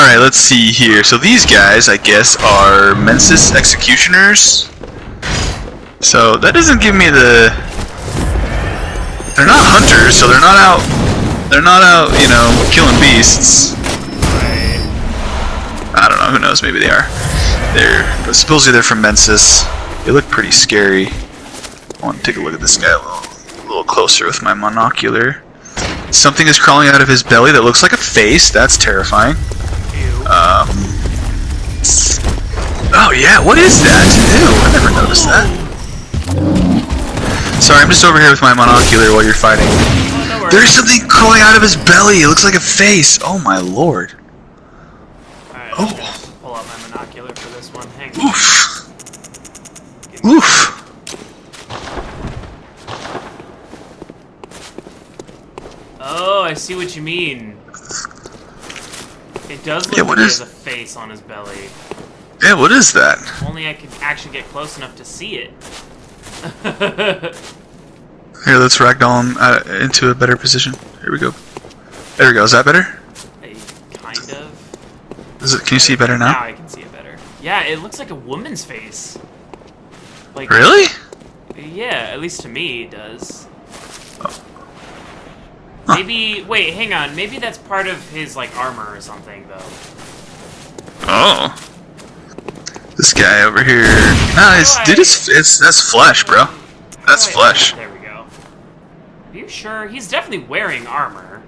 Alright, let's see here. So these guys, I guess, are Menses Executioners. So that doesn't give me the... They're not hunters, so they're not out, you know, killing beasts. I don't know, who knows, maybe they are. But supposedly they're from Menses. They look pretty scary. I want to take a look at this guy a little closer with my monocular. Something is crawling out of his belly that looks like a face. That's terrifying. Oh yeah, what is that? Ew, I never noticed that. Sorry, I'm just over here with my monocular while you're fighting. Oh, no, there's something crawling out of his belly. It looks like a face. Oh my lord. Alright, oh. Pull out my monocular for this one. Hang on. Oof. Oof. Oh, I see what you mean. It does look like he has a face on his belly. Yeah, what is that? If only I could actually get close enough to see it. Here, let's ragdoll him into a better position. Here we go. There we go. Is that better? Kind of. Can you see better now? Now I can see it better. Yeah, it looks like a woman's face. Like. Really? Yeah, at least to me it does. Oh. Huh. Maybe. Wait, hang on. Maybe that's part of his like armor or something, though. Oh. This guy over here. Nice, dude. That's flesh, bro. That's flesh. There we go. Are you sure? He's definitely wearing armor.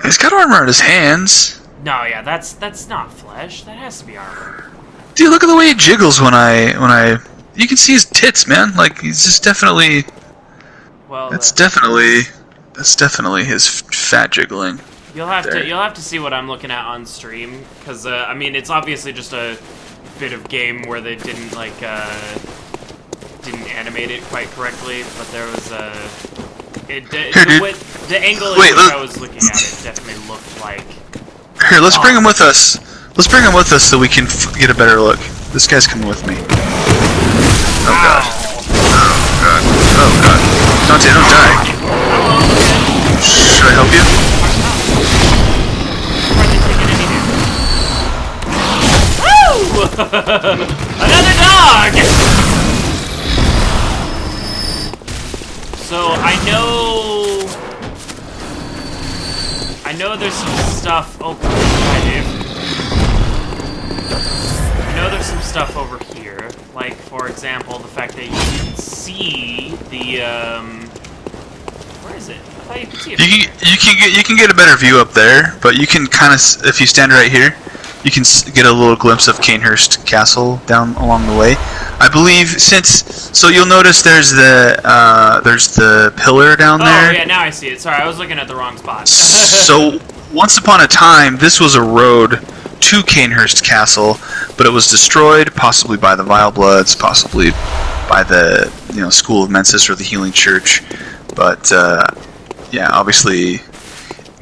He's got armor on his hands. No, yeah, that's not flesh. That has to be armor. Dude, look at the way he jiggles when I. You can see his tits, man. Like he's just definitely. Well, that's definitely his fat jiggling. You'll have to see what I'm looking at on stream, because I mean it's obviously just a bit of game where they didn't didn't animate it quite correctly, but there was the angle in which I was looking at it definitely looked like. Here, let's bring him with us. Let's bring him with us so we can get a better look. This guy's coming with me. Oh god. Oh god. Oh god. Dante, don't die. Should I help you? Another dog! So I know there's some stuff. Oh god, I know there's some stuff over here. Like for example, the fact that you can see the where is it? I thought you could see it. You can get a better view up there, but you can kind of, if you stand right here, you can get a little glimpse of Cainhurst Castle down along the way. I believe so you'll notice there's the pillar down there. Oh yeah, now I see it. Sorry, I was looking at the wrong spot. So once upon a time, this was a road to Cainhurst Castle, but it was destroyed, possibly by the Vile Bloods, possibly by the School of Menses or the Healing Church. But yeah, obviously,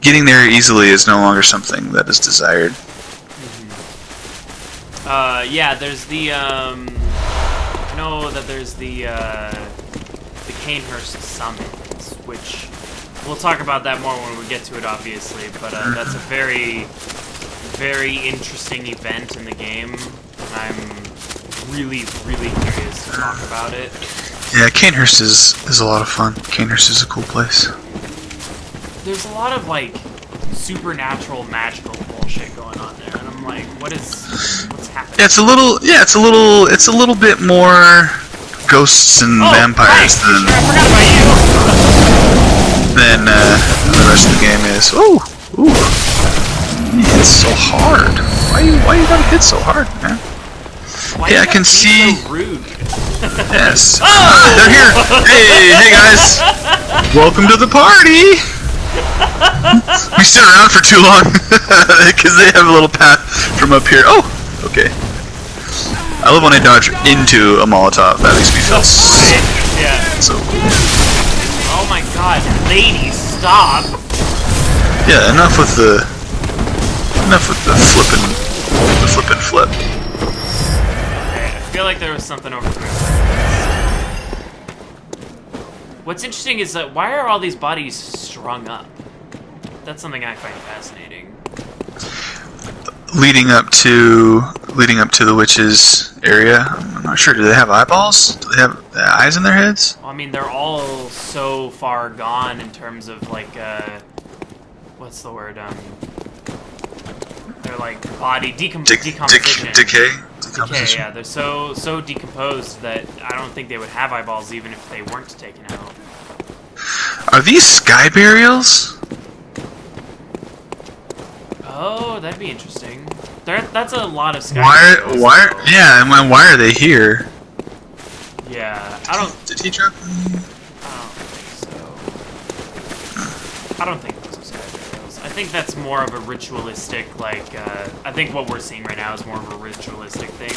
getting there easily is no longer something that is desired. Yeah, there's the, I know that there's the Cainhurst Summit, which, we'll talk about that more when we get to it, obviously, but, that's a very, very interesting event in the game, and I'm really, really curious to talk about it. Yeah, Cainhurst is a lot of fun. Cainhurst is a cool place. There's a lot of, like, supernatural, magical bullshit going on there, and I'm like, what's happening? Yeah, it's a little bit more ghosts and vampires than I forgot about than the rest of the game is. Ooh, you hit so hard. Why you gotta hit so hard, man? Why I can see. So rude. Yes. Oh! They're here. Hey guys. Welcome to the party. We stood around for too long because they have a little path from up here. Oh, okay. I love when I dodge into a Molotov. That makes me feel so cool. Oh my god, lady, stop! Yeah, enough with the flippin' flip. Okay, I feel like there was something over here. What's interesting is that why are all these bodies strung up? That's something I find fascinating. leading up to the witch's area. I'm not sure. Do they have eyeballs? Do they have eyes in their heads? Well, I mean, they're all so far gone in terms of like what's the word? They're like body decomposition. Decay. Decay. Yeah, they're so decomposed that I don't think they would have eyeballs even if they weren't taken out. Are these sky burials? Oh, that'd be interesting. That's a lot of sky. Why? Yeah, why are they here? Yeah, I don't. Did he drop them? I don't think so. I don't think those are sky burials. I think that's more of a ritualistic, like. I think what we're seeing right now is more of a ritualistic thing.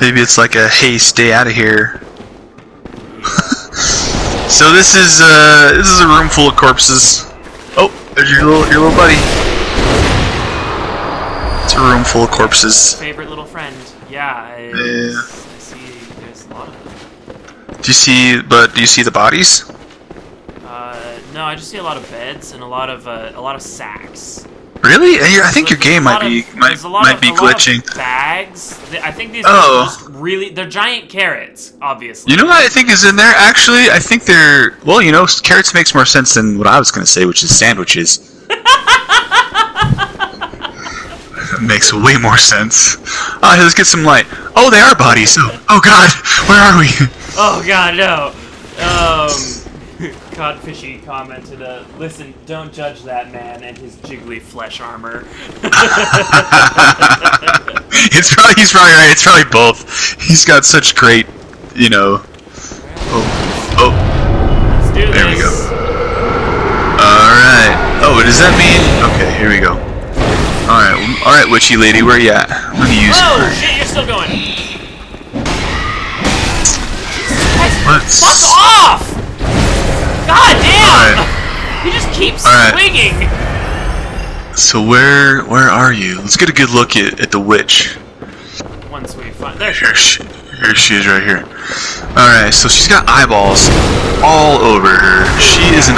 Maybe it's like a hey, stay out of here. Yeah. So this is a room full of corpses. Oh, there's your little buddy. It's a room full of corpses. Favorite little friend. Yeah. I see. There's a lot of them. Do you see the bodies? No, I just see a lot of beds and a lot of sacks. Really? I think your game might be glitching. A lot of bags. I think these are just really. They're giant carrots, obviously. You know what I think is in there? Actually, I think they're. Well, carrots makes more sense than what I was going to say, which is sandwiches. Makes way more sense. Oh, hey, let's get some light. Oh, they are bodies. Oh God, where are we? Oh God, no. Codfishy commented, listen, don't judge that man and his jiggly flesh armor. He's probably right. It's probably both. He's got such great, Oh. Let's do there this. we go. Alright. Oh, does that mean... Okay, here we go. Alright, witchy lady, where you at? I'm gonna use Oh, shit, you're still going. Let's... Fuck off! God damn! Alright. He just keeps swinging! So where are you? Let's get a good look at the witch. Once we find... There Here she is right here. Alright, so she's got eyeballs all over her. She is an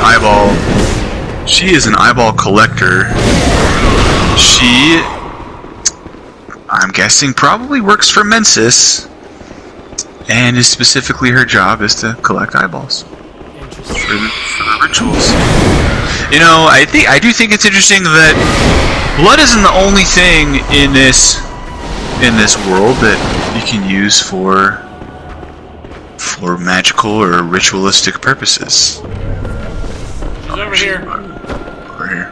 eyeball collector. She, I'm guessing, probably works for Menses. And is specifically her job is to collect eyeballs. For the rituals. I do think it's interesting that blood isn't the only thing in this world that you can use for magical or ritualistic purposes. She's over here. Over here.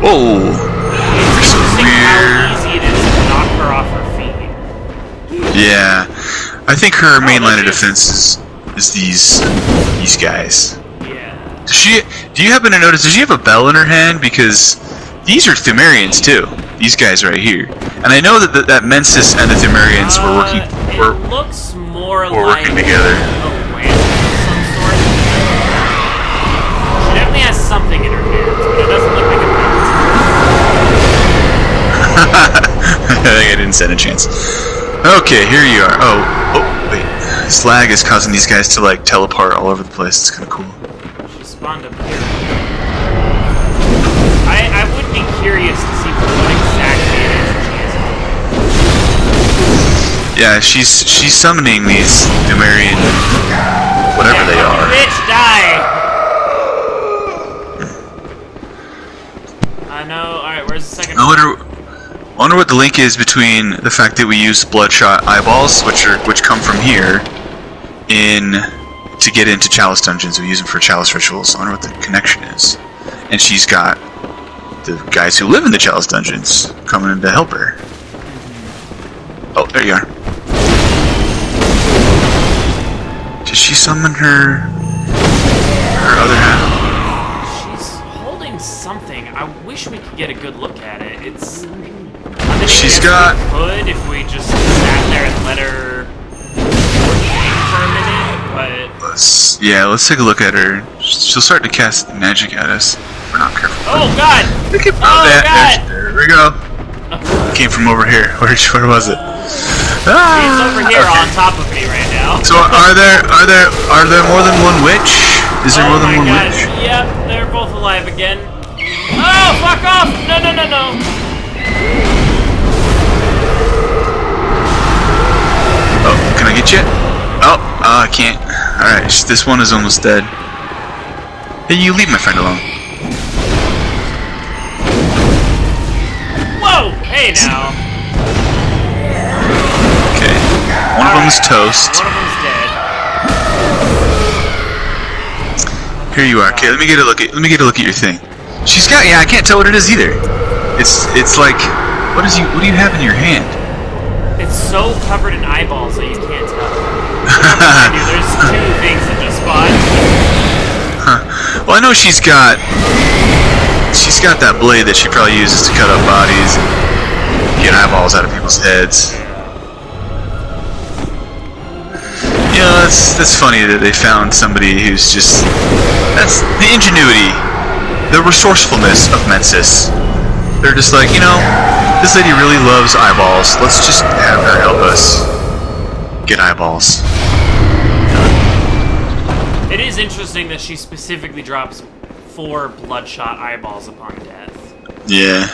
Whoa! It's interesting how easy it is to knock her off her feet. Yeah, I think her main line of defense is these guys. Yeah. Do you happen to notice? Does she have a bell in her hand? Because these are Thumerians too. These guys right here. And I know that Menses and the Thumerians were working. It looks more like working together. A lantern of some sort. She definitely has something in her hands, but it doesn't look like a belt. I think I didn't stand a chance. Okay, here you are. Oh, wait. This lag is causing these guys to teleport all over the place. It's kind of cool. She spawned up here. I would be curious to see what exactly it is she is. Yeah, she's summoning these Numerian whatever they are. Bitch, die! I know. Alright, where's the second one? I wonder what the link is between the fact that we use bloodshot eyeballs, which come from here, to get into chalice dungeons. We use them for chalice rituals. I wonder what the connection is. And she's got the guys who live in the chalice dungeons coming in to help her. Oh, there you are. Did she summon her other half? She's holding something. I wish we could get a good look at it. It's... She's got... We could if we just sat there and let her for a minute, but... Let's take a look at her. She'll start to cast magic at us. We're not careful. Oh God! God! There we go. Came from over here. Where was it? She's over here on top of me right now. So are there more than one witch? Is there more than one witch? Yep, they're both alive again. fuck off! No, no, no, no! Oh, can I get you? Oh, I can't. Alright, this one is almost dead. Hey, you leave my friend alone. Whoa! Hey, now. Okay. One of them is toast. One of them's dead. Here you are. Okay, let me get a look at your thing. She's got, yeah, I can't tell what it is either. It's like, what do you have in your hand? It's so covered in eyeballs that you can't tell. Dude, there's two things that just spawned. Huh. Well, I know she's got that blade that she probably uses to cut up bodies and get eyeballs out of people's heads. You know, that's funny that they found somebody who's just, that's the ingenuity, the resourcefulness of Menses. They're just like, you know, this lady really loves eyeballs. Let's just have her help us get eyeballs. It is interesting that she specifically drops 4 bloodshot eyeballs upon death. Yeah.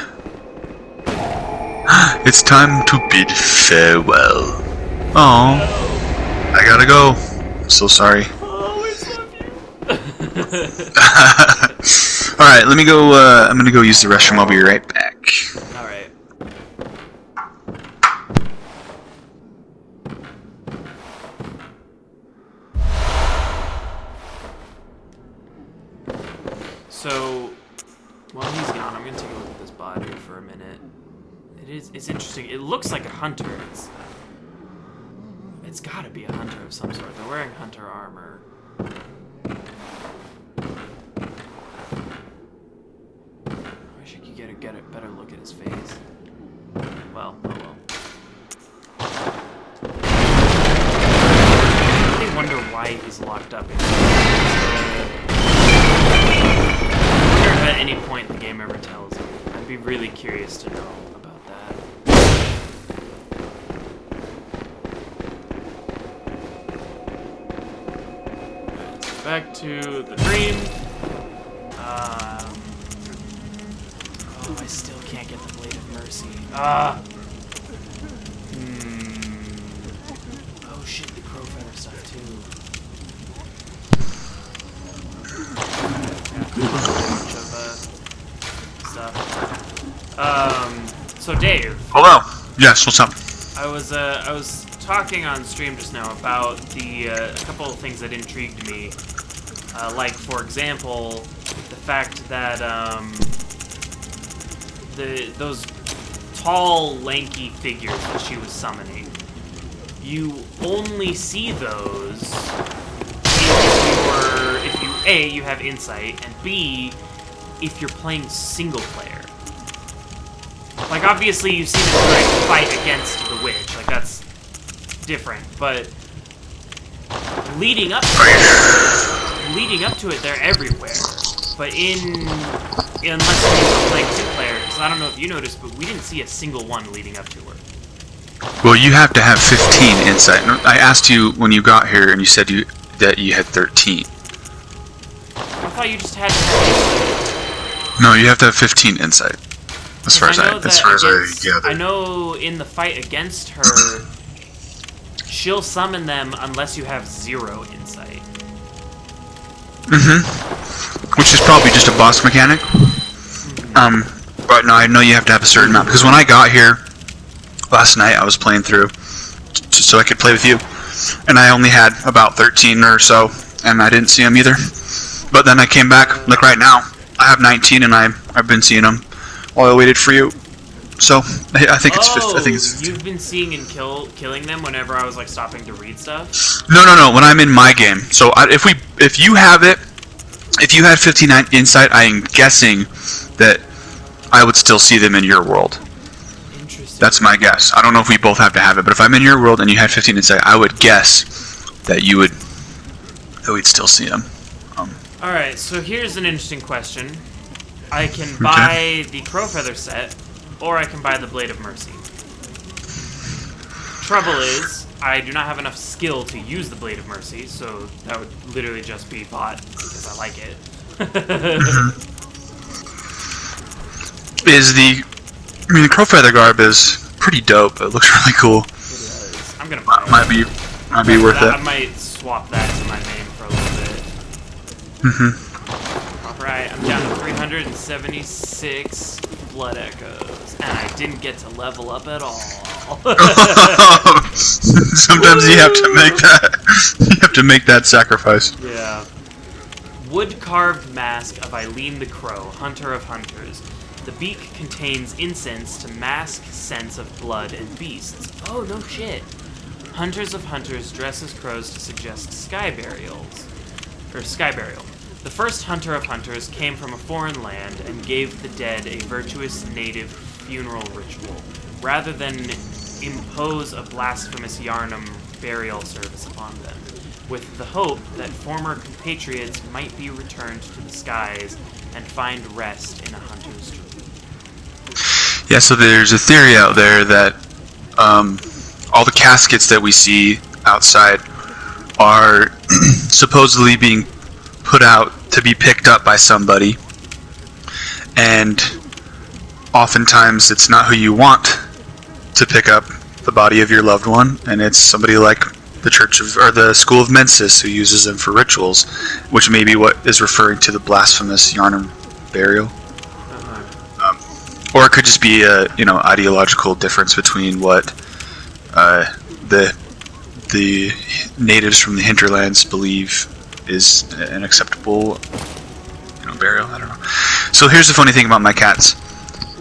It's time to bid farewell. Oh, I gotta go. I'm so sorry. Oh, I love you. Alright, let me go, I'm gonna go use the restroom. I'll be right back. Alright. So, while he's gone, I'm gonna take a look at this body for a minute. It's interesting. It looks like a hunter. It's gotta be a hunter of some sort. They're wearing hunter armor. I wish I could get a better look at his face. Well, oh well. I really wonder why he's locked up in here. I wonder if at any point the game ever tells me. I'd be really curious to know about that. Back to the dream. Oh, I still can't get the Blade of Mercy. Oh shit, the crow feather stuff too. Stuff. So Dave. Hello. Yes, what's up? I was talking on stream just now about a couple of things that intrigued me. Like, for example, the fact that those tall, lanky figures that she was summoning, you only see those if you A, you have insight, and B, if you're playing single player. Like, obviously you see them trying to fight against the witch, like that's different, but leading up to it, they're everywhere. But unless you're playing single player, because I don't know if you noticed, but we didn't see a single one leading up to her. Well, you have to have 15 insight. I asked you when you got here, and you said that you had 13. I thought you just had to have insight. No, you have to have 15 insight. As far as I gather. I know in the fight against her, she'll summon them unless you have 0 insight. Which is probably just a boss mechanic. But no, I know you have to have a certain amount, because when I got here last night, I was playing through so I could play with you, and I only had about 13 or so, and I didn't see them either. But then I came back, like right now, I have 19, and I've been seeing them while I waited for you. So I think it's 15. I think it's 15. You've been seeing and killing them whenever I was like stopping to read stuff? No. When I'm in my game. So if you have it, if you had 59 insight, I am guessing that I would still see them in your world. Interesting. That's my guess. I don't know if we both have to have it, but if I'm in your world and you had 15 insight, I would guess that we'd still see them. Alright, so here's an interesting question. I can buy the Crow Feather set, or I can buy the Blade of Mercy. Trouble is, I do not have enough skill to use the Blade of Mercy, so that would literally just be bought because I like it. is the crow feather garb is pretty dope. It looks really cool. It is. I'm gonna buy it. Might be worth it. I might swap that to my main for a little bit. Alright, I'm down to 376 blood echoes, and I didn't get to level up at all. Sometimes you have to make that. You have to make that sacrifice. Yeah. Wood-carved mask of Eileen the Crow, Hunter of Hunters. The beak contains incense to mask scents of blood and beasts. Oh, no shit. Hunters of Hunters dress as crows to suggest sky burials. Or sky burial. The first Hunter of Hunters came from a foreign land and gave the dead a virtuous native funeral ritual, rather than impose a blasphemous Yarnum burial service upon them, with the hope that former compatriots might be returned to the skies and find rest in a hunter's tomb. Yeah, so there's a theory out there that all the caskets that we see outside are supposedly being put out to be picked up by somebody, and oftentimes it's not who you want to pick up the body of your loved one, and it's somebody like the Church of, or the School of Menses, who uses them for rituals, which may be what is referring to the blasphemous Yarnum burial. Or it could just be a ideological difference between what the natives from the hinterlands believe is an acceptable burial. I don't know. So here's the funny thing about my cats.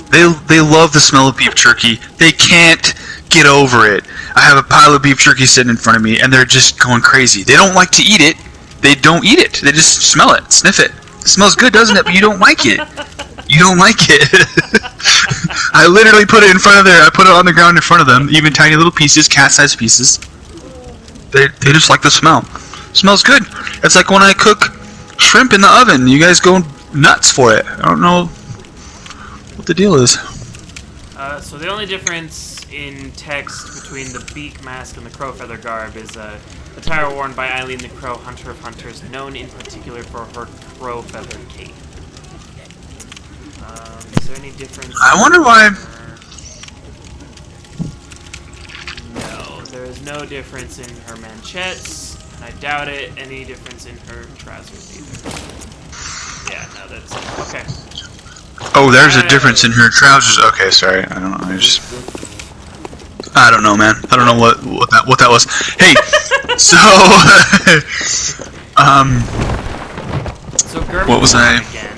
They love the smell of beef jerky. They can't get over it. I have a pile of beef jerky sitting in front of me, and they're just going crazy. They don't like to eat it. They don't eat it. They just smell it, sniff it. It smells good, doesn't it? But you don't like it. You don't like it. I literally put it in front of I put it on the ground in front of them, even tiny little pieces, cat-sized pieces. They just like the smell. It smells good. It's like when I cook shrimp in the oven. You guys go nuts for it. I don't know what the deal is. So the only difference in text between the beak mask and the crow feather garb is attire worn by Eileen the Crow, Hunter of Hunters, known in particular for her crow feather cape. Is there any difference? I wonder why. No, there is no difference in her manchettes, and I doubt it. Any difference in her trousers either. Yeah, no, that's okay. Oh, there's a difference in her trousers. Okay, sorry. I don't know. I don't know, man. I don't know what that was. Hey, so what was I? Again.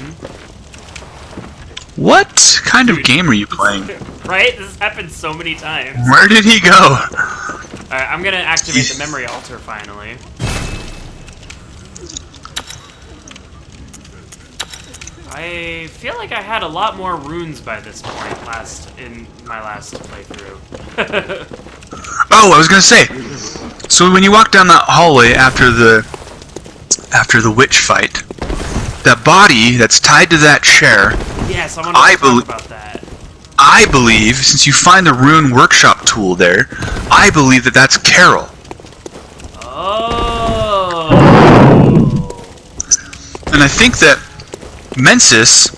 What kind of game are you playing? Right? This has happened so many times. Where did he go? Alright, I'm gonna activate the memory altar finally. I feel like I had a lot more runes by this point in my last playthrough. Oh, I was gonna say. So when you walk down that hallway after the witch fight, that body that's tied to that chair. Yes, I want to talk about that. I believe, since you find the rune workshop tool there, I believe that that's Carol. Oh. And I think that Menses,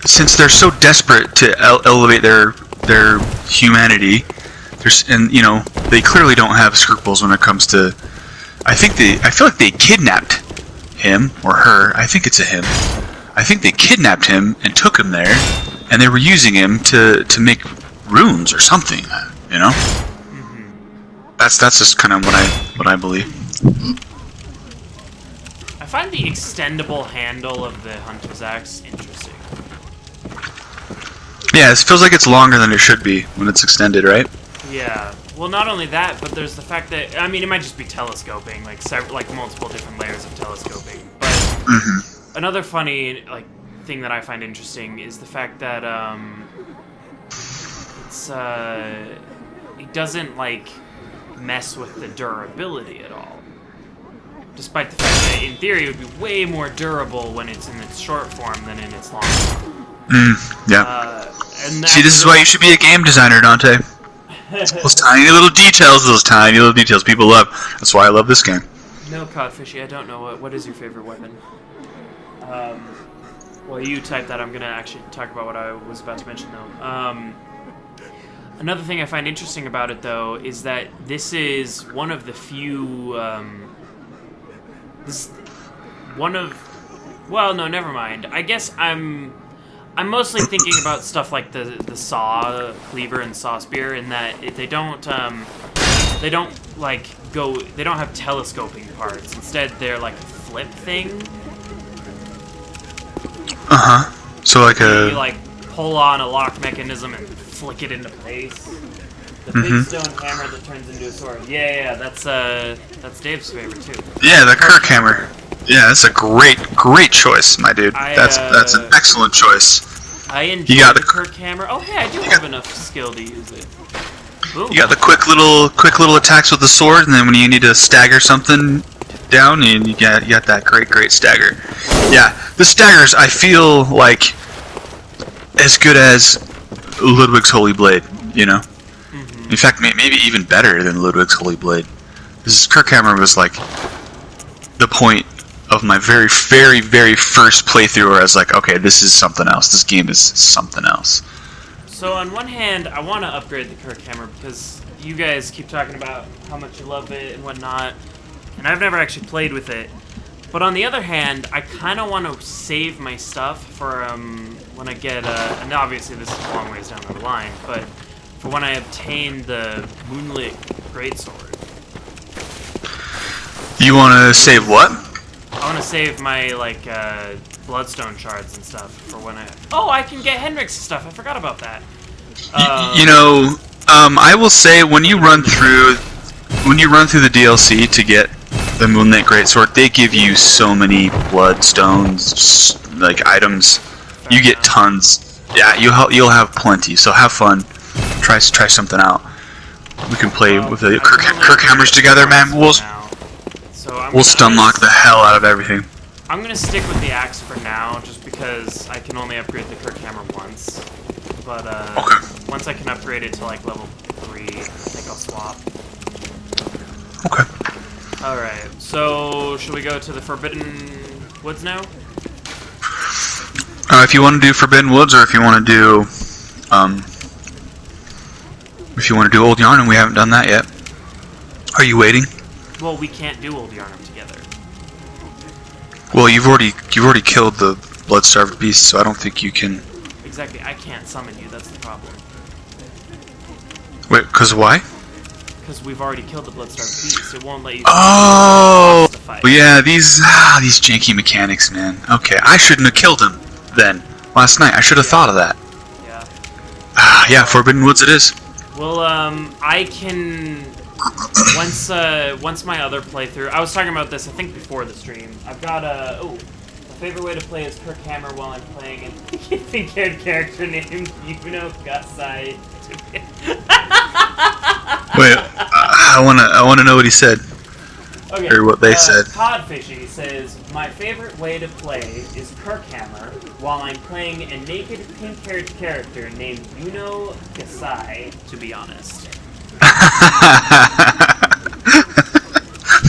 since they're so desperate to elevate their humanity, they clearly don't have scruples when it comes to. I feel like they kidnapped him or her. I think it's a him. I think they kidnapped him and took him there, and they were using him to make runes or something. Mm-hmm. That's just kind of what I believe. I find the extendable handle of the Hunter's Axe interesting. Yeah, it feels like it's longer than it should be when it's extended, right? Yeah. Well, not only that, but there's the fact that it might just be telescoping, like multiple different layers of telescoping. But another funny thing that I find interesting is the fact that it doesn't mess with the durability at all. Despite the fact that, in theory, it would be way more durable when it's in its short form than in its long form. Yeah. See, this is why you should be a game designer, Dante. Those tiny little details people love. That's why I love this game. No, Codfishy, I don't know what is your favorite weapon. While you type that, I'm going to actually talk about what I was about to mention, though. Another thing I find interesting about it, though, is that this is one of the few... Well, no, never mind. I guess I'm mostly thinking about stuff like the saw cleaver and saw spear, in that they don't have telescoping parts. Instead, they're like a flip thing. So like you like pull on a lock mechanism and flick it into place. The big stone hammer that turns into a sword. Yeah, that's Dave's favorite too. Yeah, the Kirk hammer. Yeah, that's a great choice, my dude. That's an excellent choice. I enjoy the Kirk hammer. Oh, hey, I do have enough skill to use it. Boom. You got the quick little attacks with the sword, and then when you need to stagger something down, and you got that great stagger. Yeah, the staggers I feel like as good as Ludwig's Holy Blade. You know, in fact, maybe even better than Ludwig's Holy Blade. This Kirk hammer was like the point of my very first playthrough where I was like, okay, this is something else. This game is something else. So on one hand, I want to upgrade the Kirk hammer because you guys keep talking about how much you love it and whatnot, and I've never actually played with it. But on the other hand, I kind of want to save my stuff for when I get, and obviously this is a long ways down the line, but for when I obtain the Moonlit Greatsword. You want to save what? I want to save my, like, Bloodstone shards and stuff for when I... Oh, I can get Henrik's stuff. I forgot about that. You know, I will say when you run through the DLC to get the Moonlit Greatsword, they give you so many bloodstones, like items. You get tons. Yeah, you'll have plenty. So have fun. Try something out. We can play with the Kirk hammers together, man. We'll stun lock the hell out of everything. I'm gonna stick with the axe for now, just because I can only upgrade the Kirk hammer once. But okay. Once I can upgrade it to like level 3, I think I'll swap. Okay. All right. So should we go to the Forbidden Woods now? If you want to do Forbidden Woods, or if you want to do, Old Yarn, and we haven't done that yet. Are you waiting? Well, we can't do Old Yarnum together. Well, you've already killed the blood-starved beast, so I don't think you can. Exactly, I can't summon you. That's the problem. Wait, cause why? Because we've already killed the blood-starved beast. It won't let you. Oh, yeah, these janky mechanics, man. Okay, I shouldn't have killed him then last night. I should have thought of that. Yeah. Yeah, Forbidden Woods it is. Well, I can. Once my other playthrough, I was talking about this I think before the stream. I've got my favorite way to play is Kirk Hammer while I'm playing and think a character named Gasai. Wait, I wanna know what he said. Okay. Or what they said. Codfishy says my favorite way to play is Kirk Hammer while I'm playing a naked pink-haired character named Yuno Gasai. To be honest.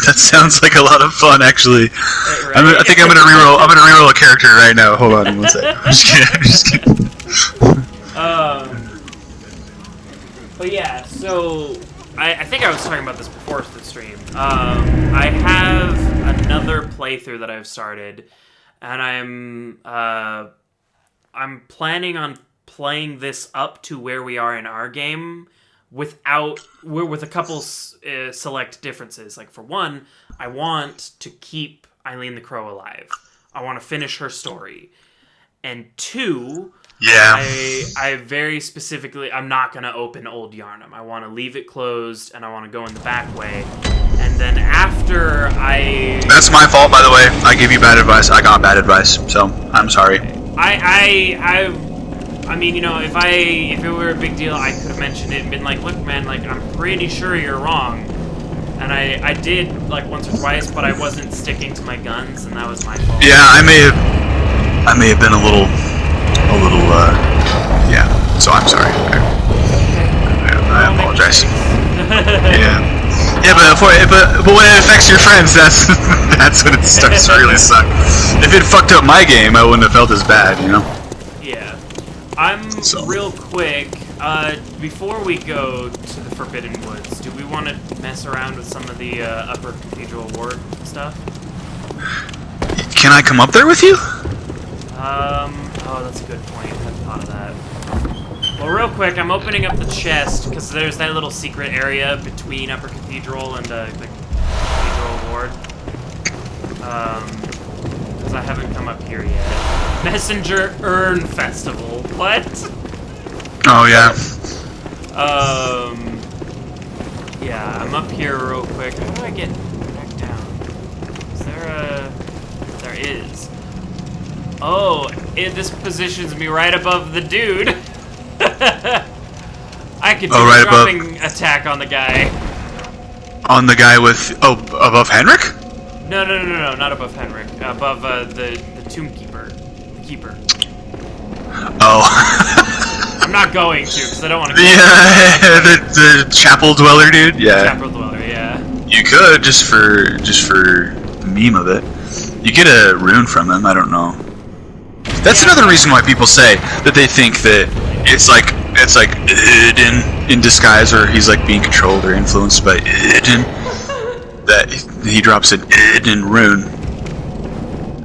That sounds like a lot of fun, actually. Right? I think I'm gonna reroll a character right now. Hold on one second. I'm just kidding. But yeah, so I think I was talking about this before the stream. I have another playthrough that I've started, and I'm planning on playing this up to where we are in our game. With a couple select differences. Like, for one, I want to keep Eileen the Crow alive. I want to finish her story. And two, Yeah. I very specifically, I'm not going to open Old Yarnum. I want to leave it closed, and I want to go in the back way. And then after That's my fault, by the way. I gave you bad advice. I got bad advice, so I'm sorry. I mean, you know, if it were a big deal, I could have mentioned it and been like, look, man, like, I'm pretty sure you're wrong. And I did, like, once or twice, but I wasn't sticking to my guns, and that was my fault. Yeah, I may have been a little, yeah. So I'm sorry. I apologize. Yeah. Yeah, but when it affects your friends, that's that's when it starts to really suck. If it fucked up my game, I wouldn't have felt as bad, you know. Yeah. Real quick, before we go to the Forbidden Woods, do we want to mess around with some of the Upper Cathedral Ward stuff? Can I come up there with you? Oh, that's a good point. I hadn't thought of that. Well, real quick, I'm opening up the chest, because there's that little secret area between Upper Cathedral and the Cathedral Ward. Because I haven't come up here yet. Messenger Urn Festival. What? Oh yeah. Yeah, I'm up here real quick. How do I get back down? Is there a... There is. Oh, this positions me right above the dude. I could do a dropping attack on the guy. On the guy with... Oh, above Henrik? No, not above Henrik. Above the Tomb Keeper. The Keeper. Oh. I'm not going to, because I don't want to... Yeah, the Chapel Dweller dude? Yeah. Chapel Dweller, yeah. You could, just for the meme of it. You get a rune from him, I don't know. That's another reason why people say that they think that it's like Iden in disguise, or he's like being controlled or influenced by Iden. That he drops an Iden rune.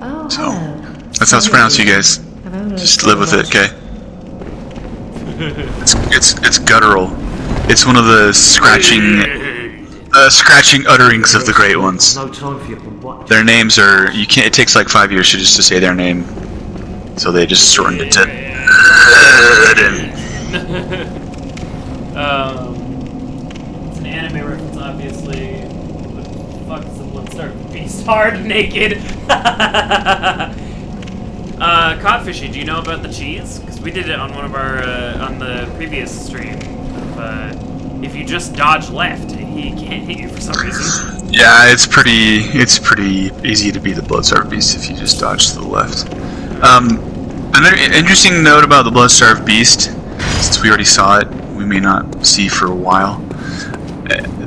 Oh, so that's how it's pronounced, you guys. Just live with it, okay? It's guttural. It's one of the scratching utterings of the great ones. Their names are it takes like 5 years just to say their name. So they just shortened it to it's an anime reference, obviously. But fuck is the Bloodstarved Beast hard naked? Codfishy, do you know about the cheese? Because we did it on one of our on the previous stream. If you just dodge left, he can't hit you for some reason. Yeah, it's pretty easy to be the Bloodstarved Beast if you just dodge to the left. Another interesting note about the Bloodstarved Beast, since we already saw it, we may not see for a while.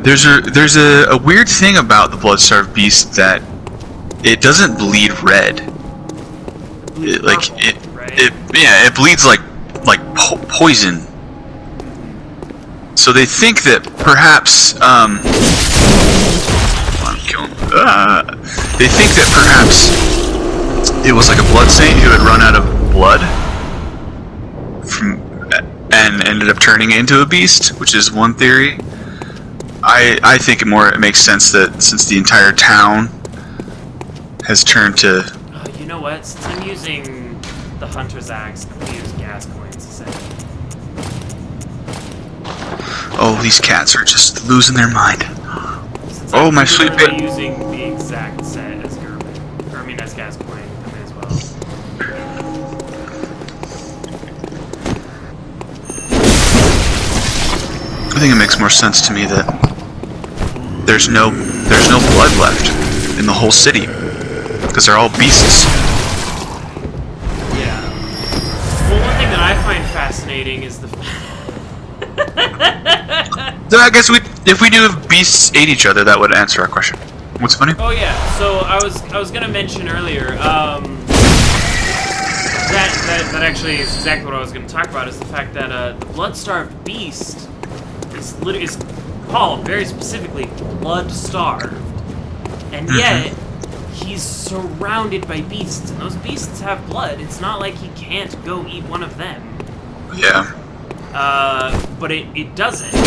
There's a weird thing about the Bloodstarved Beast that it doesn't bleed red. It bleeds like poison. So they think that perhaps they think that perhaps it was like a blood saint who had run out of blood and ended up turning into a beast, which is one theory. I think it makes sense that since the entire town has turned to... you know what? Since I'm using the Hunter's Axe, I'm going to use gas coins instead. Oh, these cats are just losing their mind. Since oh, my sweet baby! I'm using the exact set as German. Or, I mean, as gas coin. I may as well. I think it makes more sense to me that there's no blood left in the whole city because they're all beasts. Yeah. Well, one thing that I find fascinating is the. So I guess if we knew if beasts ate each other, that would answer our question. What's funny? Oh yeah. So I was gonna mention earlier. That actually is exactly what I was gonna talk about. Is the fact that the blood-starved beast is called very specifically blood-starved, and yet he's surrounded by beasts, and those beasts have blood. It's not like he can't go eat one of them. Yeah. But it doesn't. And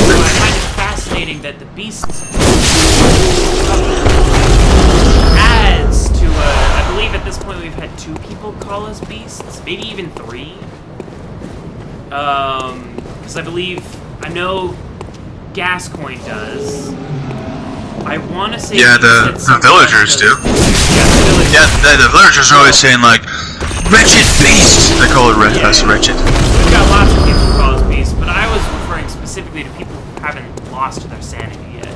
so I find it fascinating that the beasts adds to I believe at this point we've had 2 people call us beasts, maybe even 3. Because I know Gascoigne does. I want to say the villagers do. Yeah, the villagers are always saying like, "Wretched beast." They call it us wretched. We've got lots of people who call us beasts, but I was referring specifically to people who haven't lost their sanity yet.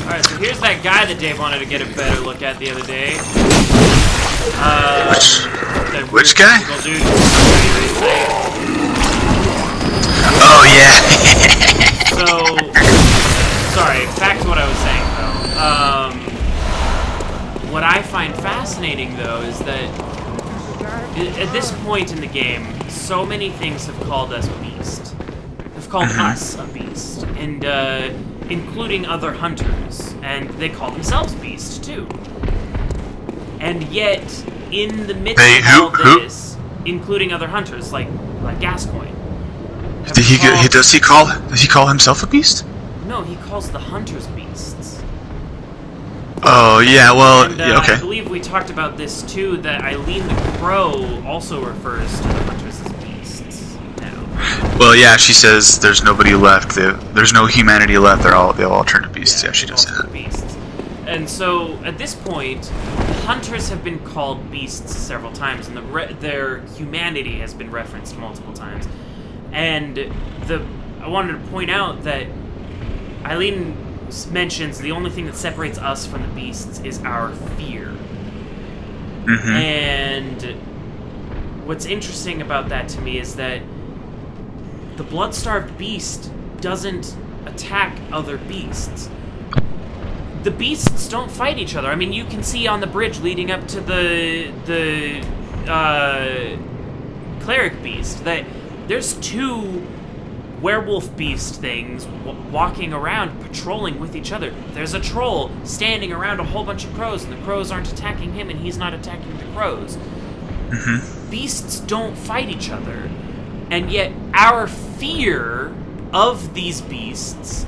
Alright, so here's that guy that Dave wanted to get a better look at the other day. Which guy? Dude. Oh yeah. So sorry, back to what I was saying, though. What I find fascinating, though, is that at this point in the game, so many things have called us beast. Have called us a beast, and including other hunters, and they call themselves beast too. And yet, in the midst of all this, including other hunters like Gascoigne, Does he call himself a beast? No, he calls the hunters beasts. Oh yeah, well, And, yeah, okay. I believe we talked about this too, that Eileen the Crow also refers to the hunters as beasts now. Well, yeah, she says there's nobody left. There's no humanity left. They've all turned to beasts. Yeah, she does say that. Beasts. And so, at this point, the hunters have been called beasts several times, and their humanity has been referenced multiple times. And I wanted to point out that Eileen mentions the only thing that separates us from the beasts is our fear. And what's interesting about that to me is that the blood-starved beast doesn't attack other beasts. The beasts don't fight each other. I mean, you can see on the bridge leading up to the cleric beast that there's two werewolf beast things walking around, patrolling with each other. There's a troll standing around a whole bunch of crows, and the crows aren't attacking him, and he's not attacking the crows. Beasts don't fight each other, and yet our fear of these beasts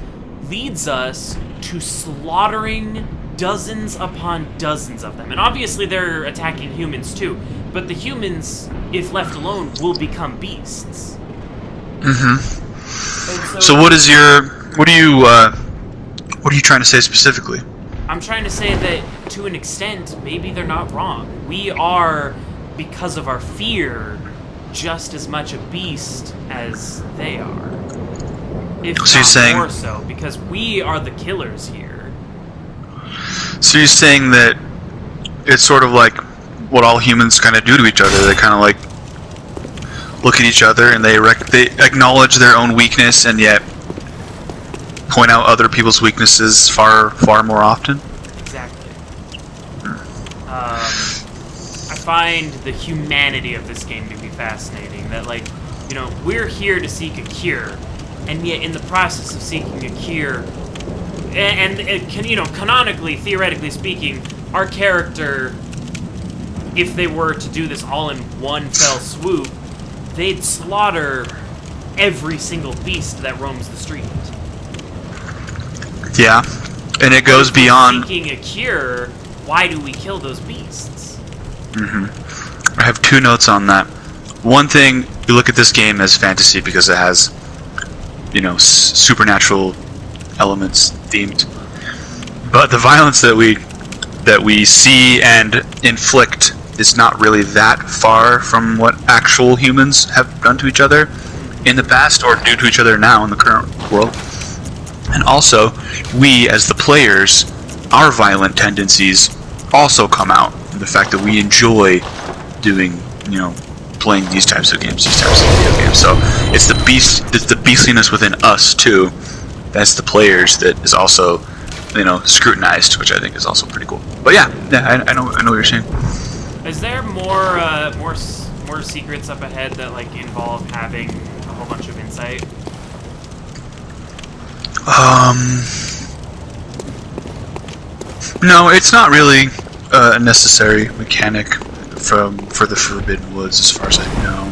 leads us to slaughtering dozens upon dozens of them. And obviously they're attacking humans too, but the humans, if left alone, will become beasts. So what are you trying to say specifically? I'm trying to say that, to an extent, maybe they're not wrong. We are, because of our fear, just as much a beast as they are. If So you're not saying- more so, because we are the killers here. So you're saying that it's sort of like what all humans kind of do to each other. They kind of like look at each other and they acknowledge their own weakness and yet point out other people's weaknesses far more often. Exactly. I find the humanity of this game to be fascinating. That, like, you know, we're here to seek a cure, and yet in the process of seeking a cure, and it can, you know, canonically, theoretically speaking, our character, if they were to do this all in one fell swoop, they'd slaughter every single beast that roams the street. Yeah, and it goes beyond. Seeking a cure, why do we kill those beasts? I have two notes on that. One thing, you look at this game as fantasy because it has, you know, supernatural elements themed, but the violence that we see and inflict is not really that far from what actual humans have done to each other in the past or do to each other now in the current world. And also, we as the players, our violent tendencies also come out in the fact that we enjoy doing, you know, playing these types of games, these types of video games. So it's the beastliness within us too. That's the players that is also, you know, scrutinized, which I think is also pretty cool. But yeah, I know what you're saying. Is there more secrets up ahead that, like, involve having a whole bunch of insight? No, it's not really a necessary mechanic for the Forbidden Woods, as far as I know.